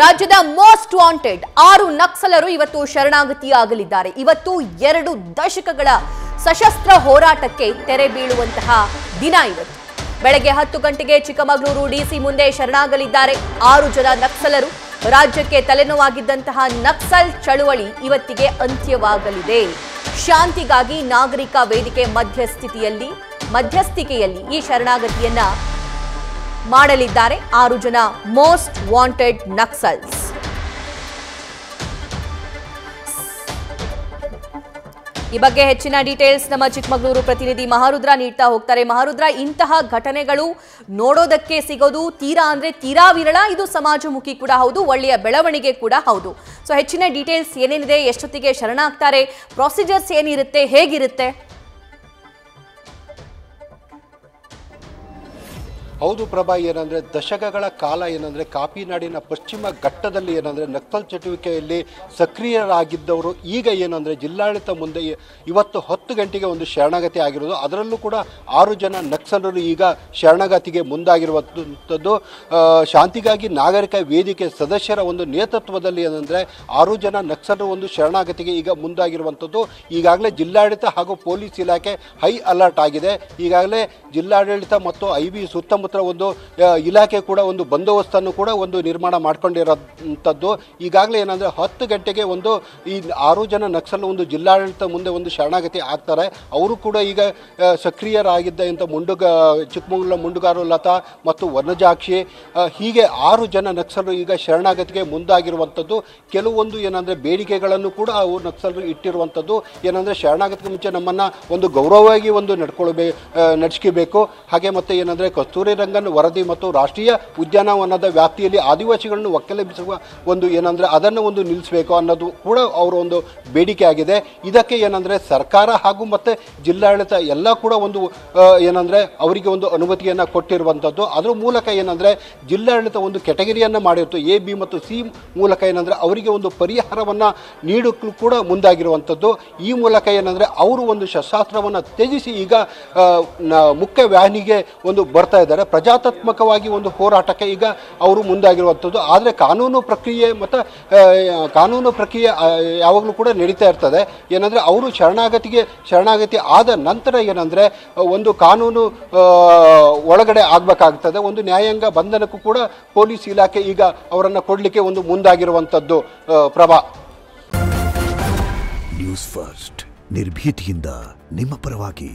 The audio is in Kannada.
ರಾಜ್ಯದ ಮೋಸ್ಟ್ ವಾಂಟೆಡ್ 6 ನಕ್ಸಲರು ಇವತ್ತು ಶರಣಾಗತಿಯಾಗಲಿದ್ದಾರೆ. ಇವತ್ತು 2 ದಶಕಗಳ ಸಶಸ್ತ್ರ ಹೋರಾಟಕ್ಕೆ ತೆರೆ ಬೀಳುವಂತಹ ದಿನ ಇವತ್ತು. ಬೆಳಗ್ಗೆ 10 ಗಂಟೆಗೆ ಚಿಕ್ಕಮಗಳೂರು ಡಿಸಿ ಮುಂದೆ ಶರಣಾಗಲಿದ್ದಾರೆ 6 ಜನ ನಕ್ಸಲರು. ರಾಜ್ಯಕ್ಕೆ ತಲೆನೋವಾಗಿದ್ದಂತಹ ನಕ್ಸಲ್ ಚಳುವಳಿ ಇವತ್ತಿಗೆ ಅಂತ್ಯವಾಗಲಿದೆ. ಶಾಂತಿಗಾಗಿ ನಾಗರಿಕ ವೇದಿಕೆ ಮಧ್ಯಸ್ಥಿಕೆಯಲ್ಲಿ ಈ ಶರಣಾಗತಿಯನ್ನ ಮಾಡಲಿದ್ದಾರೆ 6 ಜನ ಮೋಸ್ಟ್ ವಾಂಟೆಡ್ ನಕ್ಸಲ್ಸ್. ಈ ಬಗ್ಗೆ ಹೆಚ್ಚಿನ ಡೀಟೇಲ್ಸ್ ನಮ್ಮ ಚಿಕ್ಕಮಗಳೂರು ಪ್ರತಿನಿಧಿ ಮಹಾರುದ್ರ ನೀಡ್ತಾ ಹೋಗ್ತಾರೆ. ಮಹಾರುದ್ರ, ಇಂತಹ ಘಟನೆಗಳು ನೋಡೋದಕ್ಕೆ ಸಿಗೋದು ತೀರಾ ವಿರಳ. ಇದು ಸಮಾಜಮುಖಿ ಕೂಡ ಹೌದು, ಒಳ್ಳೆಯ ಬೆಳವಣಿಗೆ ಕೂಡ ಹೌದು. ಸೊ ಹೆಚ್ಚಿನ ಡೀಟೇಲ್ಸ್ ಏನೇನಿದೆ, ಎಷ್ಟೊತ್ತಿಗೆ ಶರಣಾಗ್ತಾರೆ, ಪ್ರೊಸೀಜರ್ಸ್ ಏನಿರುತ್ತೆ, ಹೇಗಿರುತ್ತೆ? ಹೌದು ಪ್ರಭಾ, ಏನಂದರೆ ದಶಕಗಳ ಕಾಲ ಏನಂದರೆ ಕಾಪಿನಾಡಿನ ಪಶ್ಚಿಮ ಘಟ್ಟದಲ್ಲಿ ಏನಂದರೆ ನಕ್ಸಲ್ ಚಟುವಟಿಕೆಯಲ್ಲಿ ಸಕ್ರಿಯರಾಗಿದ್ದವರು ಈಗ ಏನಂದರೆ ಜಿಲ್ಲಾಡಳಿತ ಮುಂದೆ ಇವತ್ತು 10 ಗಂಟೆಗೆ ಒಂದು ಶರಣಾಗತಿ ಆಗಿರೋದು. ಅದರಲ್ಲೂ ಕೂಡ 6 ಜನ ನಕ್ಸಲರು ಈಗ ಶರಣಾಗತಿಗೆ ಮುಂದಾಗಿರುವಂಥದ್ದು. ಶಾಂತಿಗಾಗಿ ನಾಗರಿಕ ವೇದಿಕೆ ಸದಸ್ಯರ ಒಂದು ನೇತೃತ್ವದಲ್ಲಿ ಏನಂದರೆ 6 ಜನ ನಕ್ಸಲರು ಒಂದು ಶರಣಾಗತಿಗೆ ಈಗ ಮುಂದಾಗಿರುವಂಥದ್ದು. ಈಗಾಗಲೇ ಜಿಲ್ಲಾಡಳಿತ ಹಾಗೂ ಪೊಲೀಸ್ ಇಲಾಖೆ ಹೈ ಅಲರ್ಟ್ ಆಗಿದೆ. ಈಗಾಗಲೇ ಜಿಲ್ಲಾಡಳಿತ ಮತ್ತು IB ಸುತ್ತಮುತ್ತ ಒಂದು ಇಲಾಖೆ ಕೂಡ ಒಂದು ಬಂದೋಬಸ್ತನ್ನು ಕೂಡ ಒಂದು ನಿರ್ಮಾಣ ಮಾಡ್ಕೊಂಡಿರೋಂಥದ್ದು. ಈಗಾಗಲೇ ಏನಂದರೆ 10 ಗಂಟೆಗೆ ಒಂದು ಈ 6 ಜನ ನಕ್ಸಲ್ ಒಂದು ಜಿಲ್ಲಾಡಳಿತ ಮುಂದೆ ಒಂದು ಶರಣಾಗತಿ ಆಗ್ತಾರೆ. ಅವರು ಕೂಡ ಈಗ ಸಕ್ರಿಯರಾಗಿದ್ದ ಚಿಕ್ಕಮಗಳೂರಿನ ಮುಂಡುಗಾರು ಲತಾ ಮತ್ತು ವನಜಾಕ್ಷಿ, ಹೀಗೆ 6 ಜನ ನಕ್ಸಲರು ಈಗ ಶರಣಾಗತಿಗೆ ಮುಂದಾಗಿರುವಂಥದ್ದು. ಕೆಲವೊಂದು ಏನಂದರೆ ಬೇಡಿಕೆಗಳನ್ನು ಕೂಡ ಅವರು ನಕ್ಸಲರು ಇಟ್ಟಿರುವಂಥದ್ದು. ಏನಂದರೆ ಶರಣಾಗತಿಗೆ ಮುಂಚೆ ನಮ್ಮನ್ನು ಒಂದು ಗೌರವವಾಗಿ ಒಂದು ನಡೆಸ್ಕೋಬೇಕು. ಹಾಗೆ ಮತ್ತು ಏನಂದರೆ ಕಸ್ತೂರಿ ರಂಗನ್ ವರದಿ ಮತ್ತು ರಾಷ್ಟ್ರೀಯ ಉದ್ಯಾನವನದ ವ್ಯಾಪ್ತಿಯಲ್ಲಿ ಆದಿವಾಸಿಗಳನ್ನು ಒಕ್ಕಲೆಬ್ಬಿಸುವ ಒಂದು ಏನಂದರೆ ಅದನ್ನು ಒಂದು ನಿಲ್ಲಿಸಬೇಕು ಅನ್ನೋದು ಕೂಡ ಅವರ ಒಂದು ಬೇಡಿಕೆ ಆಗಿದೆ. ಇದಕ್ಕೆ ಏನಂದರೆ ಸರ್ಕಾರ ಹಾಗೂ ಮತ್ತು ಜಿಲ್ಲಾಡಳಿತ ಎಲ್ಲ ಕೂಡ ಒಂದು ಏನಂದರೆ ಅವರಿಗೆ ಒಂದು ಅನುಮತಿಯನ್ನು ಕೊಟ್ಟಿರುವಂಥದ್ದು. ಅದರ ಮೂಲಕ ಏನಂದರೆ ಜಿಲ್ಲಾಡಳಿತ ಒಂದು ಕೆಟಗರಿಯನ್ನು ಮಾಡಿತ್ತು, A, B ಮತ್ತು C ಮೂಲಕ ಏನಂದರೆ ಅವರಿಗೆ ಒಂದು ಪರಿಹಾರವನ್ನು ನೀಡೋಕ್ಕೂ ಕೂಡ ಮುಂದಾಗಿರುವಂಥದ್ದು. ಈ ಮೂಲಕ ಏನಂದರೆ ಅವರು ಒಂದು ಶಸ್ತ್ರಾಸ್ತ್ರವನ್ನು ತ್ಯಜಿಸಿ ಈಗ ಮುಖ್ಯ ವಾಹಿನಿಗೆ ಒಂದು ಬರ್ತಾ ಇದ್ದಾರೆ. ಪ್ರಜಾತಾತ್ಮಕವಾಗಿ ಒಂದು ಹೋರಾಟಕ್ಕೆ ಈಗ ಅವರು ಮುಂದಾಗಿರುವಂಥದ್ದು. ಆದರೆ ಕಾನೂನು ಪ್ರಕ್ರಿಯೆ ಯಾವಾಗಲೂ ಕೂಡ ನಡೀತಾ ಇರ್ತದೆ. ಏನಂದರೆ ಅವರು ಶರಣಾಗತಿ ಆದ ನಂತರ ಏನಂದರೆ ಒಂದು ಕಾನೂನು ಒಳಗಡೆ ಆಗಬೇಕಾಗ್ತದೆ. ಒಂದು ನ್ಯಾಯಾಂಗ ಬಂಧನಕ್ಕೂ ಕೂಡ ಪೊಲೀಸ್ ಇಲಾಖೆ ಈಗ ಅವರನ್ನು ಕೊಡಲಿಕ್ಕೆ ಒಂದು ಮುಂದಾಗಿರುವಂಥದ್ದು. ಪ್ರಭಾ, ನ್ಯೂಸ್ ಫಸ್ಟ್ ನಿರ್ಭೀತಿಯಿಂದ ನಿಮ್ಮ ಪರವಾಗಿ.